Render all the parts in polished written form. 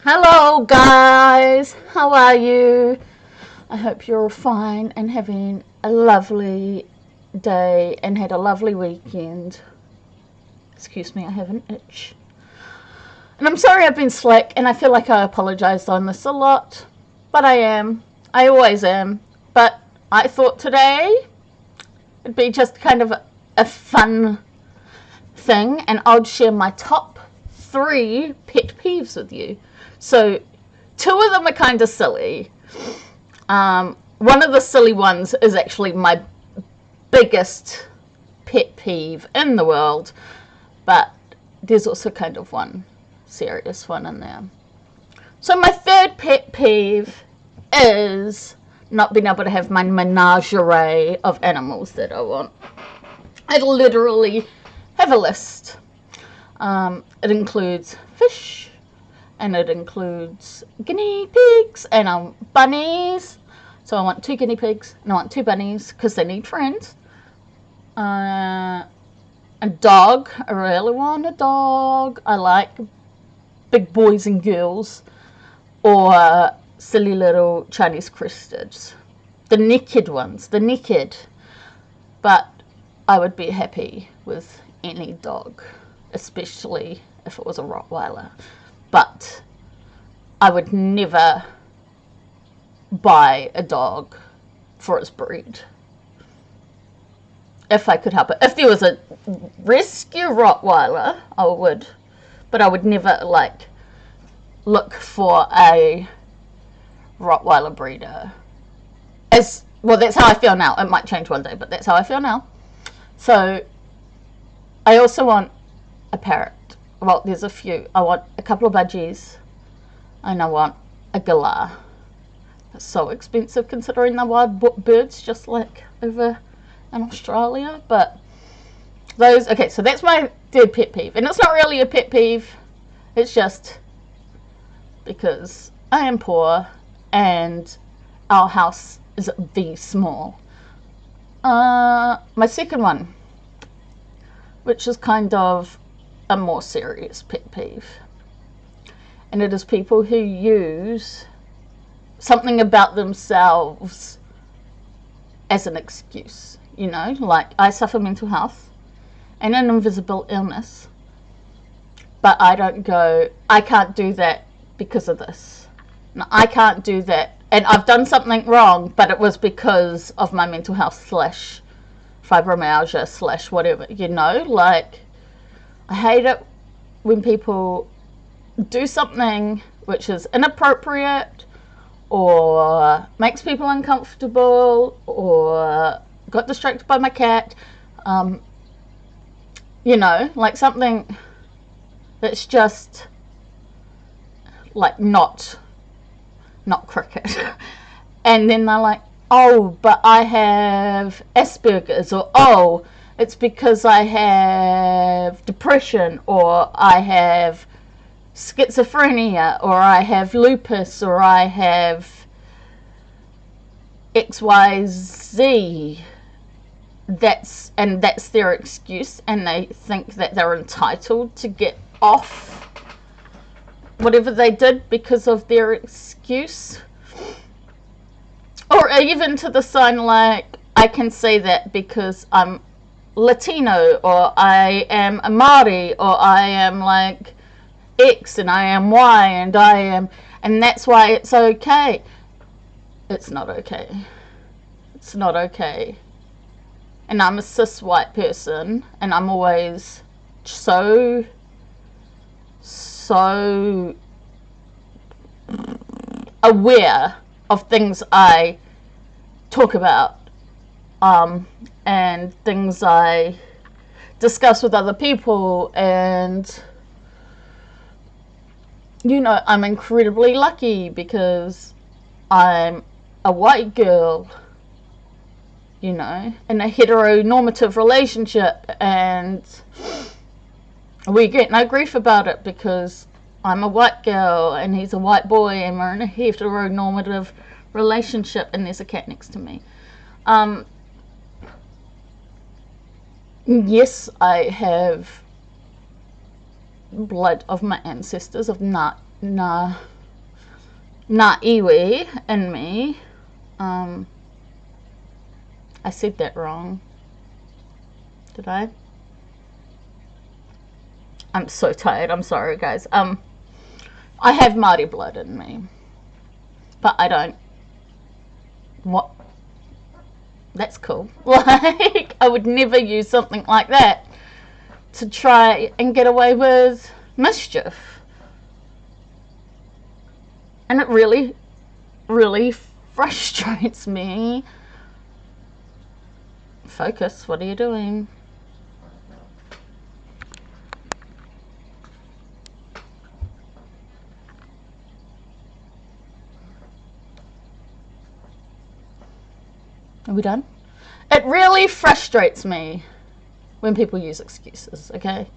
Hello, guys. How are you? I hope you're fine and having a lovely day and had a lovely weekend. Excuse me, I have an itch. And I'm sorry I've been slack, and I feel like I apologized on this a lot, but I am. I always am. But I thought today it'd be just kind of a fun thing, and I'll share my top 3 pet peeves with you. So 2 of them are kind of silly. One of the silly ones is actually my biggest pet peeve in the world, but there's also kind of one serious one in there. So my third pet peeve is not being able to have my menagerie of animals that I want. I literally have a list. It includes fish, and it includes guinea pigs and bunnies. So I want 2 guinea pigs and I want 2 bunnies because they need friends. A dog. I really want a dog. I like big boys and girls, or silly little Chinese crested. The naked ones. The naked. But I would be happy with any dog, especially if it was a Rottweiler. But I would never buy a dog for its breed. If I could help it. If there was a rescue Rottweiler, I would. But I would never, look for a Rottweiler breeder. Well, that's how I feel now. It might change one day, but that's how I feel now. So, I also want a parrot. Well, there's a few. I want a couple of budgies, and I want a galah. It's so expensive considering they're wild birds, just like over in Australia. But those, okay, so that's my third pet peeve. And it's not really a pet peeve. It's just because I am poor and our house is very small. My second one, which is kind of a more serious pet peeve, and it is people who use something about themselves as an excuse. Like, I suffer mental health and an invisible illness, but I don't go, I can't do that because of this. No, I can't do that, and I've done something wrong, but it was because of my mental health / fibromyalgia / whatever. Like, I hate it when people do something which is inappropriate or makes people uncomfortable or got distracted by my cat. Like something that's just like not cricket. And then they're like, oh, but I have Asperger's, or oh, it's because I have depression, or I have schizophrenia, or I have lupus, or I have XYZ. That's their excuse, and they think that they're entitled to get off whatever they did because of their excuse. Or even to the sign, like, I can say that because I'm Latino, or I am a Māori, or I am like X, and I am Y, and I am, and that's why it's okay. It's not okay. It's not okay. And I'm a cis white person, and I'm always so aware of things I talk about, and things I discuss with other people, and I'm incredibly lucky because I'm a white girl, in a heteronormative relationship, and we get no grief about it because I'm a white girl and he's a white boy and we're in a heteronormative relationship and there's a cat next to me. Yes, I have blood of my ancestors, of not iwi in me. I said that wrong. Did I? I'm so tired. I'm sorry, guys. I have Māori blood in me, but I don't. What? That's cool. Like, I would never use something like that to try and get away with mischief. And it really, really frustrates me. Focus, what are you doing? Are we done? It really frustrates me when people use excuses, okay?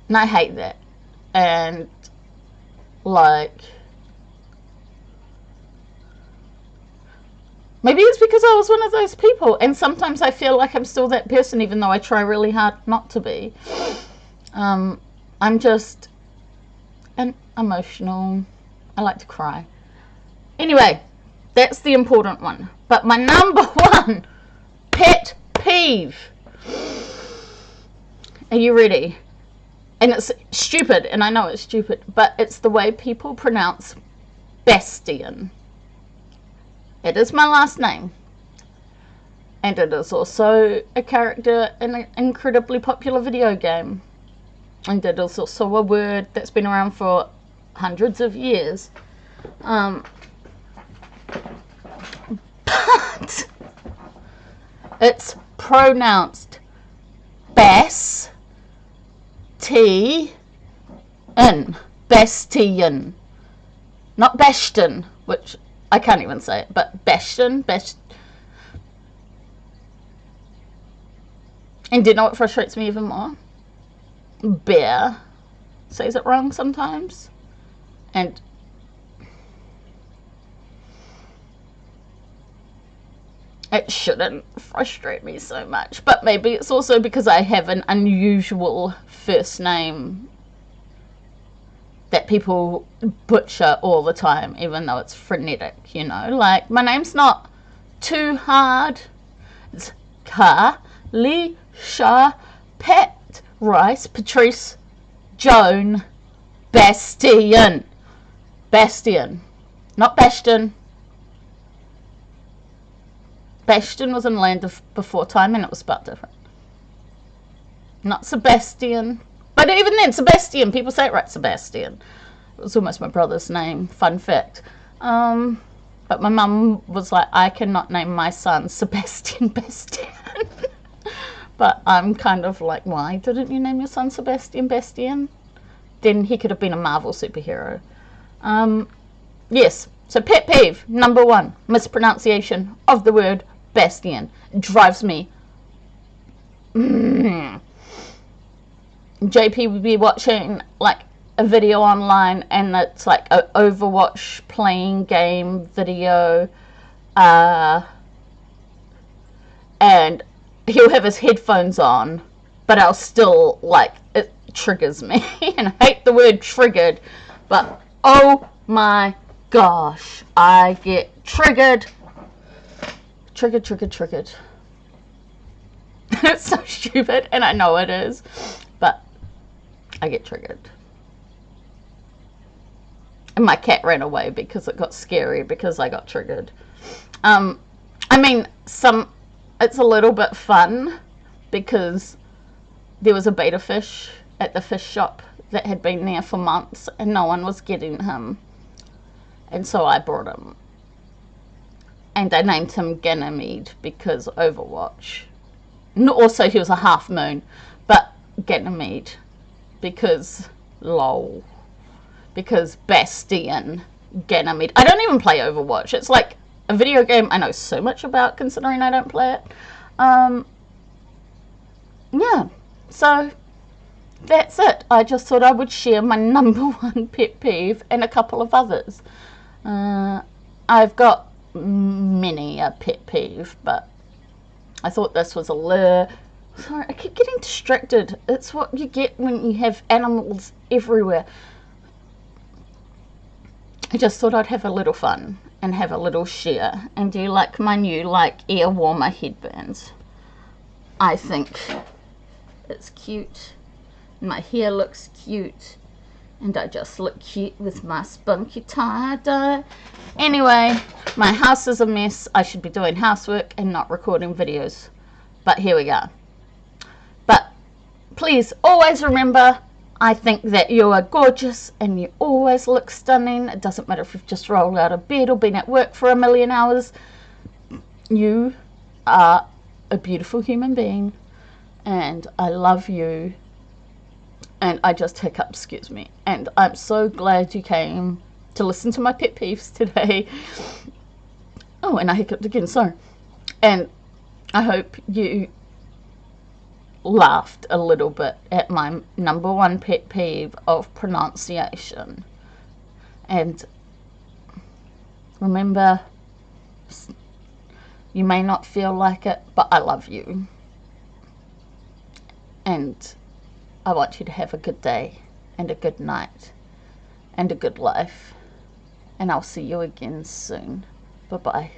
And I hate that. And, like, maybe it's because I was one of those people, and sometimes I feel like I'm still that person even though I try really hard not to be. I'm just emotional. I like to cry. Anyway, that's the important one. But my number one pet peeve. Are you ready? And it's stupid, and I know it's stupid, but it's the way people pronounce Bastion. It is my last name. And it is also a character in an incredibly popular video game. And it is also a word that's been around for hundreds of years. But it's pronounced Bastion. Bastion. Not Bastion, which I can't even say it, but Bastion. And do you know what frustrates me even more? Bear says it wrong sometimes. And it shouldn't frustrate me so much. But maybe it's also because I have an unusual first name that people butcher all the time, even though it's frenetic, you know? Like, my name's not too hard. It's Kalisha Pat Rice Patrice Joan Bastion. Bastion. Not Bastion. Bastion was in Land of Before Time and it was spelled different. Not Sebastian. But even then, Sebastian, people say it right, Sebastian. It was almost my brother's name, fun fact. But my mum was like, I cannot name my son Sebastian Bastion. But I'm kind of like, why didn't you name your son Sebastian Bastion? Then he could have been a Marvel superhero. Yes, so pet peeve, number one, mispronunciation of the word Bastion. It drives me. JP would be watching like a video online and it's like an Overwatch playing game video, and he'll have his headphones on, but I'll still, like, it triggers me. And I hate the word triggered, but oh my gosh, I get triggered. Triggered. It's so stupid, and I know it is, but I get triggered. And my cat ran away because it got scary because I got triggered. I mean, it's a little bit fun because there was a betta fish at the fish shop that had been there for months and no one was getting him. And so I brought him. And I named him Ganymede because Overwatch. Also, he was a half moon, but Ganymede because lol. Because Bastion, Ganymede. I don't even play Overwatch. It's like a video game I know so much about considering I don't play it. Yeah, so that's it. I just thought I would share my number one pet peeve and a couple of others. I've got many a pet peeve, but I thought this was a little... Sorry, I keep getting distracted. It's what you get when you have animals everywhere. I just thought I'd have a little fun and have a little share. And do you like my new ear warmer headbands? I think it's cute. My hair looks cute. And I just look cute with my spunky tie-dye. Anyway, my house is a mess. I should be doing housework and not recording videos. But here we go. But please always remember, I think that you are gorgeous and you always look stunning. It doesn't matter if you've just rolled out of bed or been at work for a million hours. You are a beautiful human being. And I love you. And I just hiccup, excuse me. And I'm so glad you came to listen to my pet peeves today. Oh, and I hiccuped again, sorry. And I hope you laughed a little bit at my number one pet peeve of pronunciation. And remember, you may not feel like it, but I love you. And I want you to have a good day and a good night and a good life. And I'll see you again soon. Bye-bye.